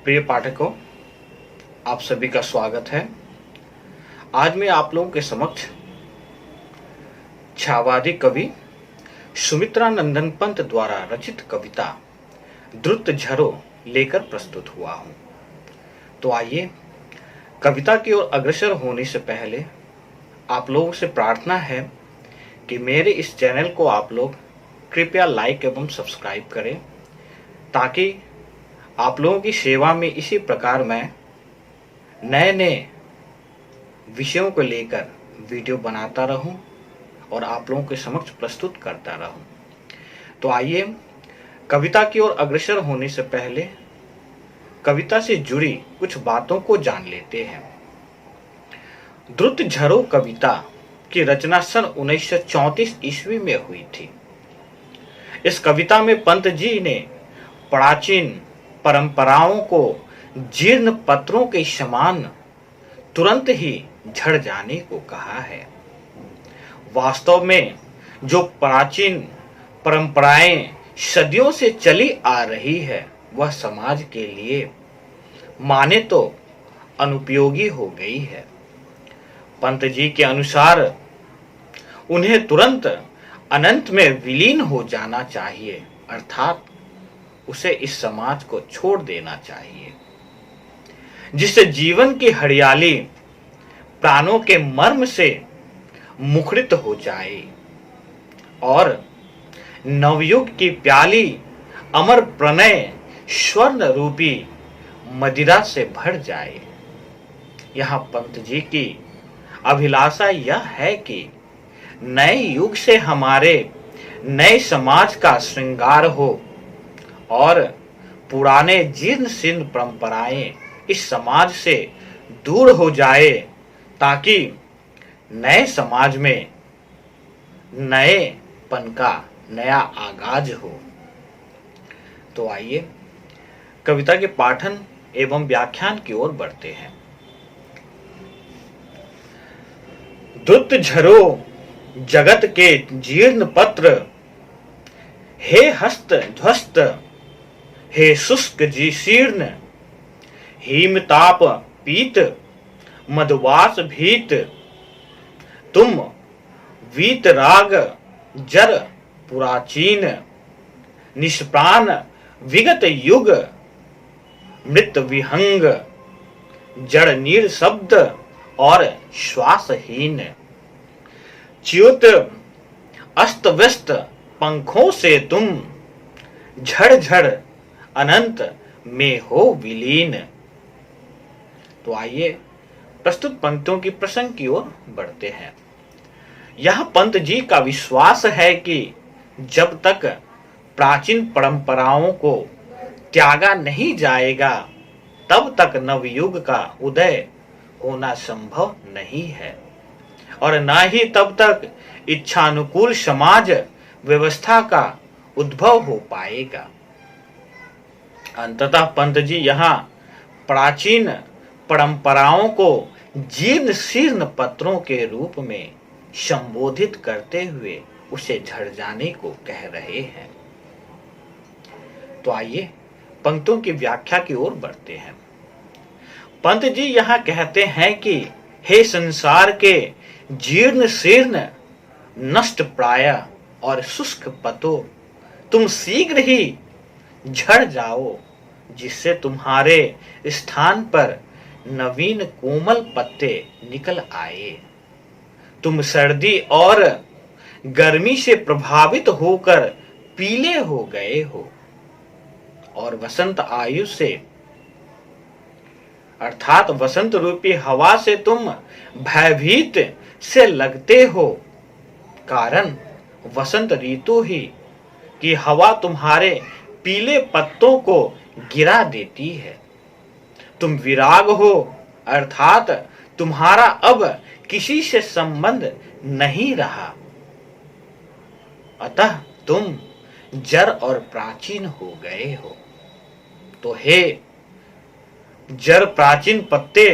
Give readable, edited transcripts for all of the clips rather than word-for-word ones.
प्रिय पाठकों, आप सभी का स्वागत है। आज मैं आप लोगों के समक्ष छावादी कवि सुमित्रा नंदन पंत द्वारा रचित कविता द्रुत झरो लेकर प्रस्तुत हुआ हूं। तो आइए, कविता की ओर अग्रसर होने से पहले आप लोगों से प्रार्थना है कि मेरे इस चैनल को आप लोग कृपया लाइक एवं सब्सक्राइब करें, ताकि आप लोगों की सेवा में इसी प्रकार मैं नए नए विषयों को लेकर वीडियो बनाता रहूं और आप लोगों के समक्ष प्रस्तुत करता रहूं। तो आइए, कविता की ओर अग्रसर होने से पहले कविता से जुड़ी कुछ बातों को जान लेते हैं। द्रुत झरो कविता की रचना सन 1934 ईस्वी में हुई थी। इस कविता में पंत जी ने प्राचीन परंपराओं को जीर्ण पत्रों के समान तुरंत ही झड़ जाने को कहा है। वास्तव में जो प्राचीन परंपराएं सदियों से चली आ रही है, वह समाज के लिए माने तो अनुपयोगी हो गई है। पंत जी के अनुसार उन्हें तुरंत अनंत में विलीन हो जाना चाहिए, अर्थात उसे इस समाज को छोड़ देना चाहिए, जिससे जीवन की हरियाली प्राणों के मर्म से मुखरित हो जाए और नवयुग की प्याली अमर प्रणय स्वर्ण रूपी मदिरा से भर जाए। यहाँ पंत जी की अभिलाषा यह है कि नए युग से हमारे नए समाज का श्रृंगार हो और पुराने जीर्ण शीर्ण परंपराएं इस समाज से दूर हो जाए, ताकि नए समाज में नएपन का नया आगाज हो। तो आइए, कविता के पाठन एवं व्याख्यान की ओर बढ़ते हैं। द्रुत झरो जगत के जीर्ण पत्र, हे हस्त ध्वस्त, हे शुष्क जी शीर्ण, हिमताप पीत मदवास भीत, तुम वीतराग जर पुराचीन, निष्प्राण विगत युग मृत विहंग, जड़ नीर शब्द और श्वासहीन, च्युत अस्त व्यस्त पंखों से तुम झड़ झड़ अनंत में हो विलीन। तो आइए, प्रस्तुत पंक्तियों की प्रसंग की ओर बढ़ते हैं। यह पंत जी का विश्वास है कि जब तक प्राचीन परंपराओं को त्यागा नहीं जाएगा, तब तक नवयुग का उदय होना संभव नहीं है और न ही तब तक इच्छानुकूल समाज व्यवस्था का उद्भव हो पाएगा। अंततः पंत जी यहाँ प्राचीन परंपराओं को जीर्ण शीर्ण पत्रों के रूप में संबोधित करते हुए उसे झड़ जाने को कह रहे हैं। तो आइए, पंक्तियों की व्याख्या की ओर बढ़ते हैं। पंत जी यहाँ कहते हैं कि हे संसार के जीर्ण शीर्ण नष्ट प्राय और शुष्क पतो, तुम शीघ्र ही झड़ जाओ, जिससे तुम्हारे स्थान पर नवीन कोमल पत्ते निकल आए। तुम सर्दी और गर्मी से प्रभावित होकर पीले हो गए हो और वसंत आयु से अर्थात वसंत रूपी हवा से तुम भयभीत से लगते हो। कारण वसंत ऋतु ही कि हवा तुम्हारे पीले पत्तों को गिरा देती है। तुम विराग हो, अर्थात तुम्हारा अब किसी से संबंध नहीं रहा, अतः तुम जड़ और प्राचीन हो गए हो। तो हे जड़ प्राचीन पत्ते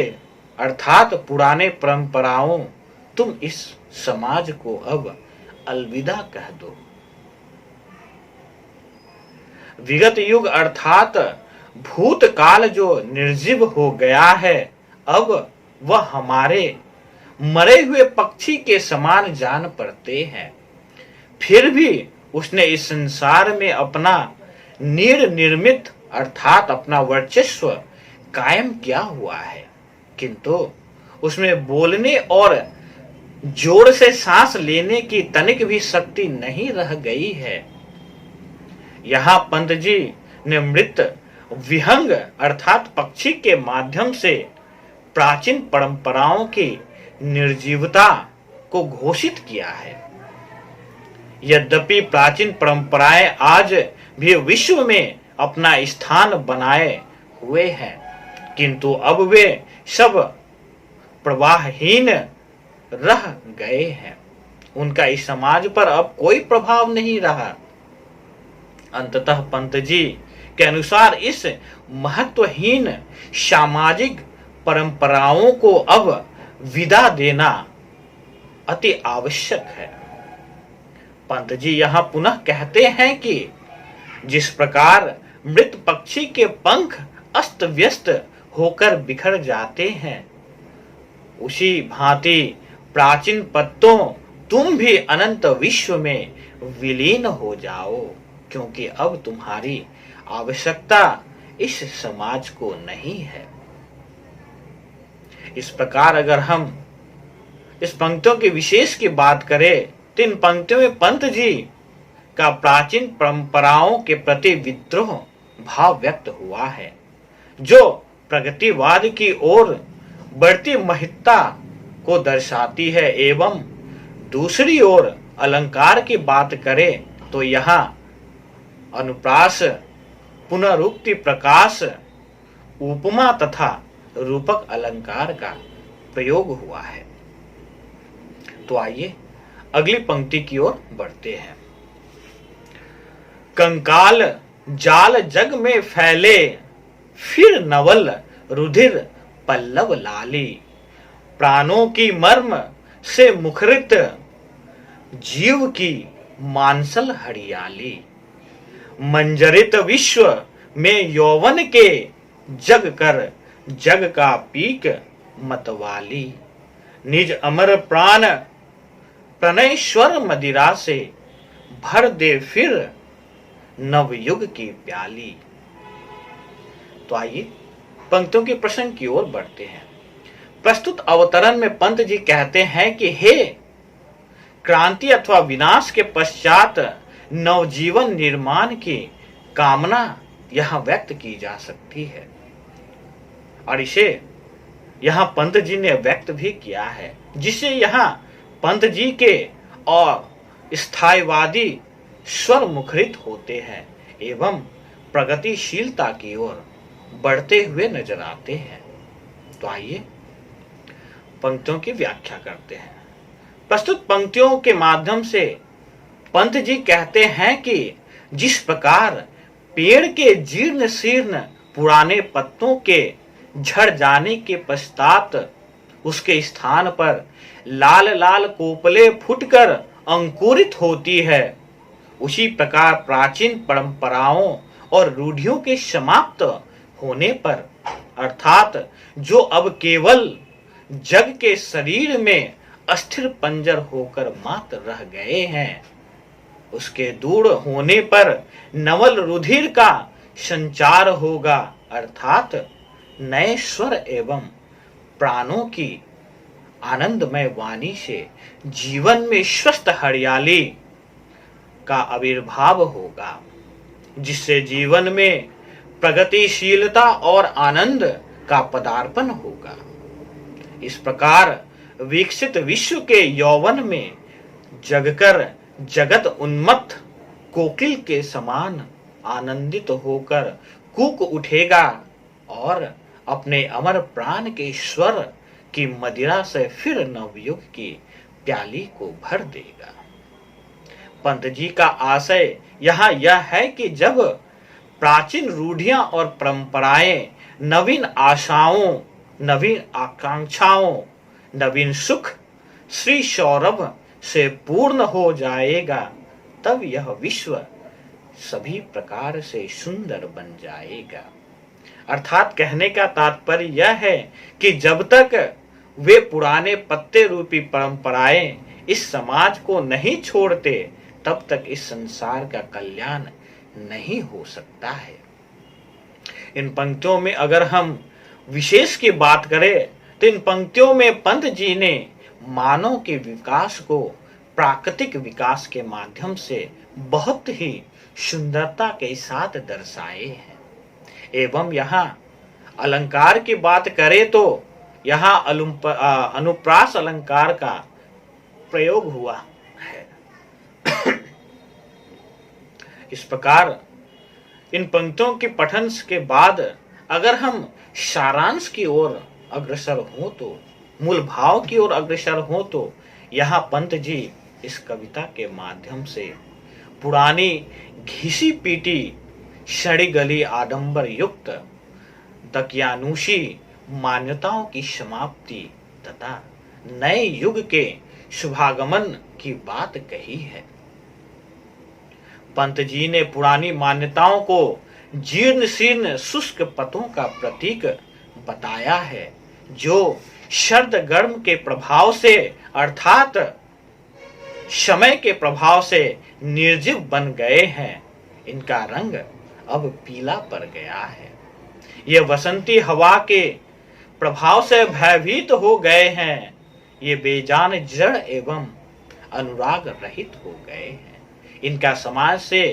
अर्थात पुराने परंपराओं, तुम इस समाज को अब अलविदा कह दो। विगत युग अर्थात भूतकाल जो निर्जीव हो गया है, अब वह हमारे मरे हुए पक्षी के समान जान पड़ते हैं। फिर भी उसने इस संसार में अपना निर्निर्मित अर्थात अपना वर्चस्व कायम किया हुआ है, किंतु उसमें बोलने और जोर से सांस लेने की तनिक भी शक्ति नहीं रह गई है। यहाँ पंत जी ने मृत विहंग अर्थात पक्षी के माध्यम से प्राचीन परंपराओं की निर्जीवता को घोषित किया है। यद्यपि प्राचीन परंपराएं आज भी विश्व में अपना स्थान बनाए हुए हैं, किंतु अब वे सब प्रवाहहीन रह गए हैं। उनका इस समाज पर अब कोई प्रभाव नहीं रहा। अंततः पंत जी के अनुसार इस महत्वहीन सामाजिक परंपराओं को अब विदा देना अति आवश्यक है। पंत जी यहाँ पुनः कहते हैं कि जिस प्रकार मृत पक्षी के पंख अस्त व्यस्त होकर बिखर जाते हैं, उसी भांति प्राचीन पत्तों तुम भी अनंत विश्व में विलीन हो जाओ, क्योंकि अब तुम्हारी आवश्यकता इस समाज को नहीं है। इस प्रकार अगर हम इस पंक्तियों के विशेष की बात करें तो इन पंक्तियों में पंत जी का प्राचीन परंपराओं के प्रति विद्रोह भाव व्यक्त हुआ है, जो प्रगतिवाद की ओर बढ़ती महत्ता को दर्शाती है। एवं दूसरी ओर अलंकार की बात करें तो यहाँ अनुप्रास, पुनरुक्ति, प्रकाश, उपमा तथा रूपक अलंकार का प्रयोग हुआ है। तो आइए अगली पंक्ति की ओर बढ़ते हैं। कंकाल जाल जग में फैले, फिर नवल रुधिर पल्लव लाली, प्राणों की मर्म से मुखरित जीव की मानसल हरियाली, मंजरित विश्व में यौवन के जग कर जग का पीक मतवाली, निज अमर प्राण प्रणयश्वर मदिरा से भर दे फिर नवयुग की प्याली। तो आइए पंक्तियों के प्रसंग की ओर बढ़ते हैं। प्रस्तुत अवतरण में पंत जी कहते हैं कि हे क्रांति अथवा विनाश के पश्चात नवजीवन निर्माण की कामना यहां व्यक्त की जा सकती है, और इसे यहां पंत जी ने व्यक्त भी किया है, जिससे यहां पंत जी के और स्थायीवादी स्वर मुखरित होते हैं एवं प्रगतिशीलता की ओर बढ़ते हुए नजर आते हैं। तो आइए पंक्तियों की व्याख्या करते हैं। प्रस्तुत पंक्तियों के माध्यम से पंत जी कहते हैं कि जिस प्रकार पेड़ के जीर्ण शीर्ण पुराने पत्तों के झड़ जाने के पश्चात उसके स्थान पर लाल लाल कोपले फूटकर अंकुरित होती है, उसी प्रकार प्राचीन परंपराओं और रूढ़ियों के समाप्त होने पर, अर्थात जो अब केवल जग के शरीर में अस्थिर पंजर होकर मात्र रह गए हैं, उसके दूर होने पर नवल रुधिर का संचार होगा, अर्थात नए स्वर एवं प्राणों की आनंदमय वाणी से जीवन में स्वस्थ हरियाली का आविर्भाव होगा, जिससे जीवन में प्रगतिशीलता और आनंद का पदार्पण होगा। इस प्रकार विकसित विश्व के यौवन में जगकर जगत उन्मत्त कोकिल के समान आनंदित होकर कूक उठेगा और अपने अमर प्राण के स्वर की मदिरा से फिर नवयुग की प्याली को भर देगा। पंत जी का आशय यहाँ यह है कि जब प्राचीन रूढ़ियां और परंपराएं नवीन आशाओं, नवीन आकांक्षाओं, नवीन सुख श्री सौरभ से पूर्ण हो जाएगा, तब यह विश्व सभी प्रकार से सुंदर बन जाएगा। अर्थात कहने का तात्पर्य यह है कि जब तक वे पुराने पत्ते रूपी परंपराएं इस समाज को नहीं छोड़ते, तब तक इस संसार का कल्याण नहीं हो सकता है। इन पंक्तियों में अगर हम विशेष की बात करें तो इन पंक्तियों में पंत जी ने मानव के विकास को प्राकृतिक विकास के माध्यम से बहुत ही सुंदरता के साथ दर्शाए हैं। एवं यहाँ अलंकार की बात करें तो यहाँ अनुप्रास अलंकार का प्रयोग हुआ है। इस प्रकार इन पंक्तियों के पठन के बाद अगर हम सारांश की ओर अग्रसर हो तो, मूल भाव की ओर अग्रसर हो तो, यहाँ पंत जी इस कविता के माध्यम से पुरानी घिसी पीटी सड़ी गली आडंबर युक्त दकियानुशी मान्यताओं की समाप्ति तथा नए युग के शुभागमन की बात कही है। पंत जी ने पुरानी मान्यताओं को जीर्ण शीर्ण शुष्क पतों का प्रतीक बताया है, जो शरद गर्म के प्रभाव से अर्थात समय के प्रभाव से निर्जीव बन गए हैं। इनका रंग अब पीला पड़ गया है। ये वसंती हवा के प्रभाव से भयभीत हो गए हैं। ये बेजान जड़ एवं अनुराग रहित हो गए हैं। इनका समाज से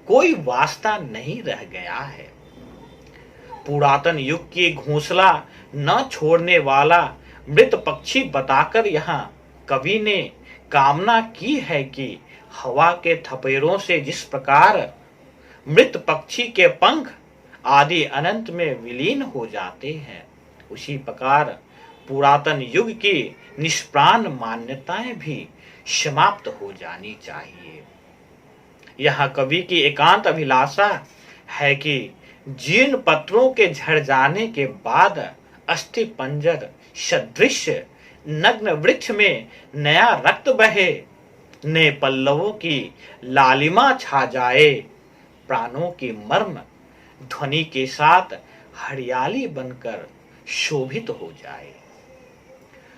कोई वास्ता नहीं रह गया है। पुरातन युग की घोंसला न छोड़ने वाला मृत पक्षी बताकर यहाँ कवि ने कामना की है कि हवा के थपेड़ों से जिस प्रकार मृत पक्षी के पंख आदि अनंत में विलीन हो जाते हैं, उसी प्रकार पुरातन युग की निष्प्राण मान्यताएं भी समाप्त हो जानी चाहिए। यहाँ कवि की एकांत अभिलाषा है कि जीर्ण पत्रों के झड़ जाने के बाद अस्थि पंजर सदृश नग्न वृक्ष में नया रक्त बहे, नए पल्लवों की लालिमा छा जाए, प्राणों की मर्म ध्वनि के साथ हरियाली बनकर शोभित हो जाए।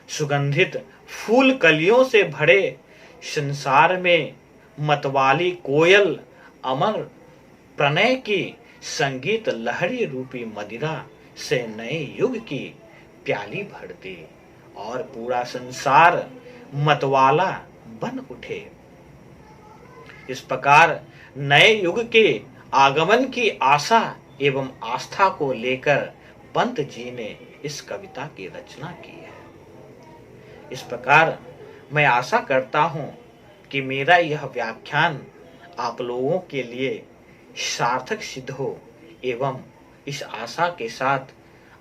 सुगंधित फूल कलियों से भरे संसार में मतवाली कोयल अमर प्रणय की संगीत लहरी रूपी मदिरा से नए युग की प्याली भर दे और पूरा संसार मतवाला बन उठे। इस प्रकार नए युग के आगमन की आशा एवं आस्था को लेकर पंत जी ने इस कविता की रचना की है। इस प्रकार मैं आशा करता हूं कि मेरा यह व्याख्यान आप लोगों के लिए सार्थक सिद्ध हो एवं इस आशा के साथ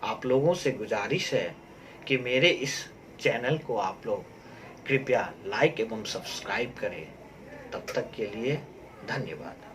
आप लोगों से गुजारिश है कि मेरे इस चैनल को आप लोग कृपया लाइक एवं सब्सक्राइब करें। तब तक के लिए धन्यवाद।